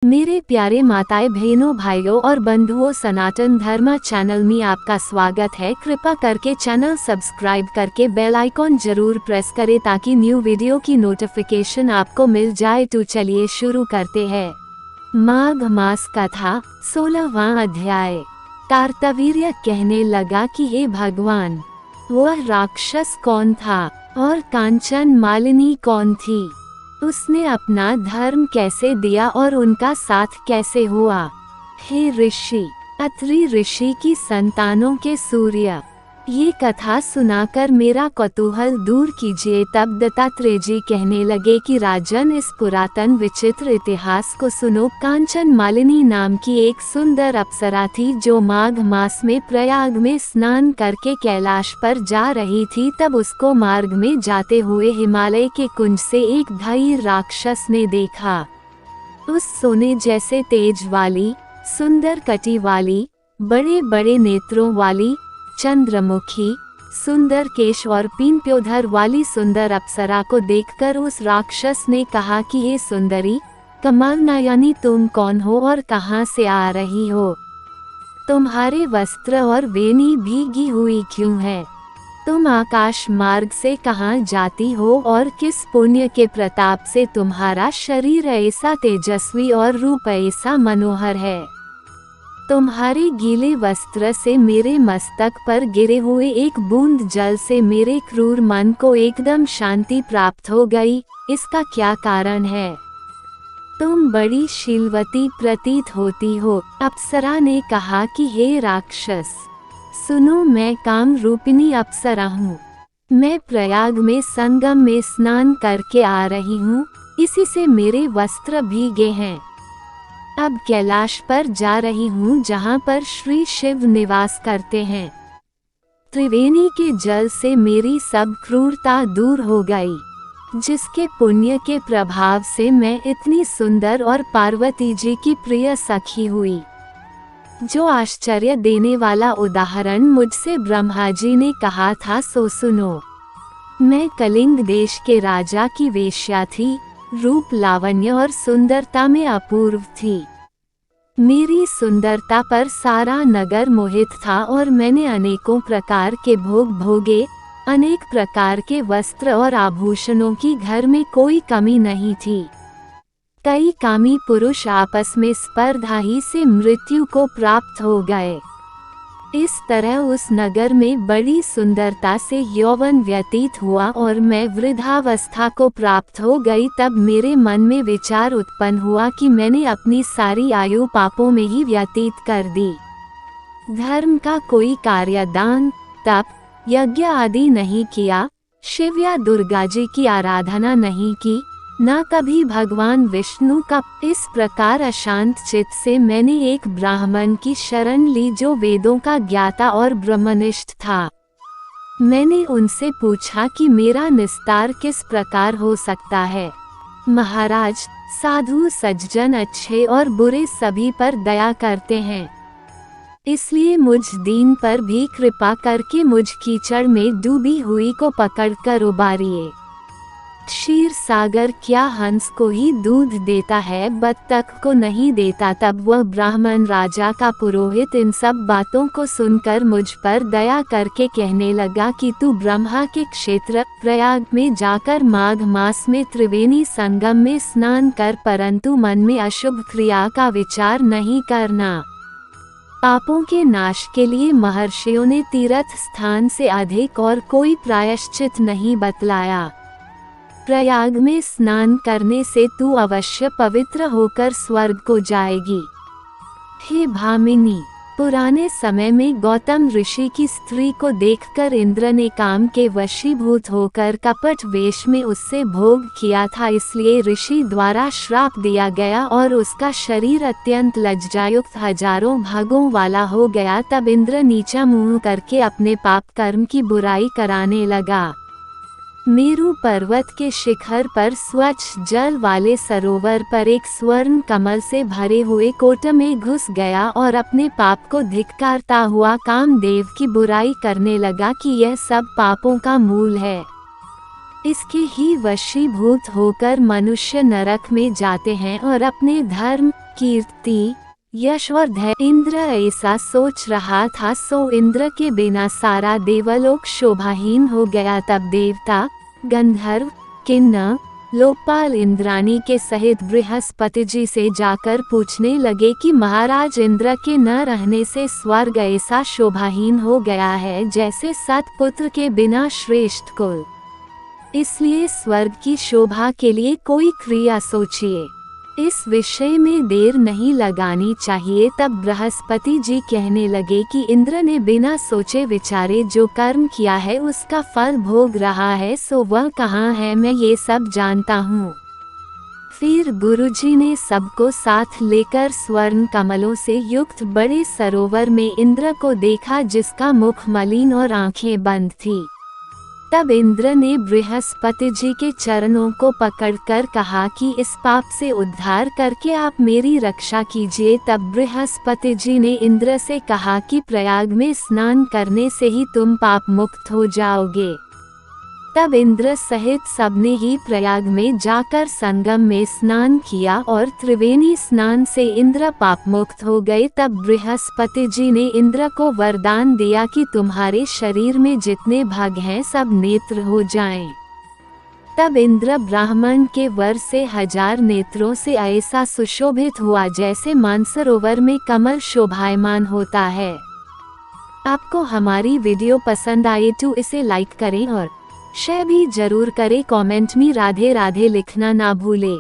मेरे प्यारे माताएं, बहनों, भाइयों और बंधुओं, सनातन धर्म चैनल में आपका स्वागत है। कृपा करके चैनल सब्सक्राइब करके बेल आइकॉन जरूर प्रेस करें ताकि न्यू वीडियो की नोटिफिकेशन आपको मिल जाए। तो चलिए शुरू करते हैं। माघ मास कथा 16वां अध्याय। कार्तवीर्य कहने लगा कि हे भगवान, वह राक्षस कौन था और कांचन मालिनी कौन थी? उसने अपना धर्म कैसे दिया और उनका साथ कैसे हुआ? हे ऋषि, अत्रि ऋषि की संतानों के सूर्य, ये कथा सुनाकर मेरा कौतूहल दूर कीजिए। तब दत्तात्रेय जी कहने लगे कि राजन, इस पुरातन विचित्र इतिहास को सुनो। कांचन मालिनी नाम की एक सुंदर अप्सरा थी जो माघ मास में प्रयाग में स्नान करके कैलाश पर जा रही थी। तब उसको मार्ग में जाते हुए हिमालय के कुंज से एक भयंकर राक्षस ने देखा। उस सोने जैसे तेज वाली, सुंदर कटी वाली, बड़े बड़े नेत्रों वाली, चंद्रमुखी, सुंदर केश और पीनप्योधर वाली सुंदर अप्सरा को देखकर उस राक्षस ने कहा कि हे सुंदरी, कमाल नयनी, तुम कौन हो और कहाँ से आ रही हो? तुम्हारे वस्त्र और वेणी भीगी हुई क्यों है? तुम आकाश मार्ग से कहाँ जाती हो और किस पुण्य के प्रताप से तुम्हारा शरीर ऐसा तेजस्वी और रूप ऐसा मनोहर है? तुम्हारे गीले वस्त्र से मेरे मस्तक पर गिरे हुए एक बूंद जल से मेरे क्रूर मन को एकदम शांति प्राप्त हो गई। इसका क्या कारण है? तुम बड़ी शीलवती प्रतीत होती हो। अप्सरा ने कहा कि हे राक्षस, सुनो, मैं काम रूपिणी अप्सरा हूँ। मैं प्रयाग में संगम में स्नान करके आ रही हूँ, इसी से मेरे वस्त्र भीगे हैं। अब कैलाश पर जा रही हूँ जहाँ पर श्री शिव निवास करते हैं। त्रिवेणी के जल से मेरी सब क्रूरता दूर हो गई, जिसके पुण्य के प्रभाव से मैं इतनी सुंदर और पार्वती जी की प्रिय सखी हुई। जो आश्चर्य देने वाला उदाहरण मुझसे ब्रह्मा जी ने कहा था सो सुनो। मैं कलिंग देश के राजा की वेश्या थी, रूप, लावण्य और सुंदरता में अपूर्व थी। मेरी सुंदरता पर सारा नगर मोहित था और मैंने अनेकों प्रकार के भोग भोगे। अनेक प्रकार के वस्त्र और आभूषणों की घर में कोई कमी नहीं थी। कई कामी पुरुष आपस में स्पर्धा ही से मृत्यु को प्राप्त हो गए। इस तरह उस नगर में बड़ी सुंदरता से यौवन व्यतीत हुआ और मैं वृद्धावस्था को प्राप्त हो गई। तब मेरे मन में विचार उत्पन्न हुआ कि मैंने अपनी सारी आयु पापों में ही व्यतीत कर दी। धर्म का कोई कार्य, दान, तप, यज्ञ आदि नहीं किया, शिव या दुर्गा जी की आराधना नहीं की, न कभी भगवान विष्णु का। इस प्रकार अशांत चित्त से मैंने एक ब्राह्मण की शरण ली जो वेदों का ज्ञाता और ब्रह्मनिष्ठ था। मैंने उनसे पूछा कि मेरा निस्तार किस प्रकार हो सकता है। महाराज, साधु सज्जन अच्छे और बुरे सभी पर दया करते हैं, इसलिए मुझ दीन पर भी कृपा करके मुझ कीचड़ में डूबी हुई को पकड़कर उबारिए। क्षीर सागर क्या हंस को ही दूध देता है, बत्तख को नहीं देता? तब वह ब्राह्मण राजा का पुरोहित इन सब बातों को सुनकर मुझ पर दया करके कहने लगा कि तू ब्रह्मा के क्षेत्र प्रयाग में जाकर माघ मास में त्रिवेणी संगम में स्नान कर, परंतु मन में अशुभ क्रिया का विचार नहीं करना। पापों के नाश के लिए महर्षियों ने तीर्थ स्थान से अधिक और कोई प्रायश्चित नहीं बतलाया। प्रयाग में स्नान करने से तू अवश्य पवित्र होकर स्वर्ग को जाएगी। हे भामिनी, पुराने समय में गौतम ऋषि की स्त्री को देखकर इंद्र ने काम के वशीभूत होकर कपट वेश में उससे भोग किया था, इसलिए ऋषि द्वारा श्राप दिया गया और उसका शरीर अत्यंत लज्जायुक्त हजारों भागों वाला हो गया। तब इंद्र नीचा मुंह करके अपने पाप कर्म की बुराई कराने लगा। मेरु पर्वत के शिखर पर स्वच्छ जल वाले सरोवर पर एक स्वर्ण कमल से भरे हुए कोट में घुस गया और अपने पाप को धिक्कारता हुआ कामदेव की बुराई करने लगा कि यह सब पापों का मूल है। इसके ही वशीभूत होकर मनुष्य नरक में जाते हैं और अपने धर्म, कीर्ति, यश और धैर्य। इंद्र ऐसा सोच रहा था, सो इंद्र के बिना सारा देवलोक शोभाहीन हो गया। तब देवता, गंधर्व, किन्नर, लोकपाल इंद्राणी के सहित बृहस्पति जी से जाकर पूछने लगे कि महाराज, इंद्र के न रहने से स्वर्ग ऐसा शोभाहीन हो गया है जैसे सतपुत्र के बिना श्रेष्ठ कुल। इसलिए स्वर्ग की शोभा के लिए कोई क्रिया सोचिए, इस विषय में देर नहीं लगानी चाहिए। तब बृहस्पति जी कहने लगे कि इंद्र ने बिना सोचे विचारे जो कर्म किया है उसका फल भोग रहा है, सो वह कहाँ है, मैं ये सब जानता हूँ। फिर गुरुजी ने सबको साथ लेकर स्वर्ण कमलों से युक्त बड़े सरोवर में इंद्र को देखा, जिसका मुख मलिन और आंखें बंद थी। तब इंद्र ने बृहस्पति जी के चरणों को पकड़कर कहा कि इस पाप से उद्धार करके आप मेरी रक्षा कीजिए। तब बृहस्पति जी ने इंद्र से कहा कि प्रयाग में स्नान करने से ही तुम पाप मुक्त हो जाओगे। तब इंद्र सहित सबने ही प्रयाग में जाकर संगम में स्नान किया और त्रिवेणी स्नान से इंद्र पाप मुक्त हो गए। तब बृहस्पति जी ने इंद्र को वरदान दिया कि तुम्हारे शरीर में जितने भाग हैं सब नेत्र हो जाएं। तब इंद्र ब्राह्मण के वर से 1000 नेत्रों से ऐसा सुशोभित हुआ जैसे मानसरोवर में कमल शोभायमान होता है। आपको हमारी वीडियो पसंद आए तो इसे लाइक करें और शेयर भी जरूर करें। कमेंट में राधे राधे लिखना ना भूलें।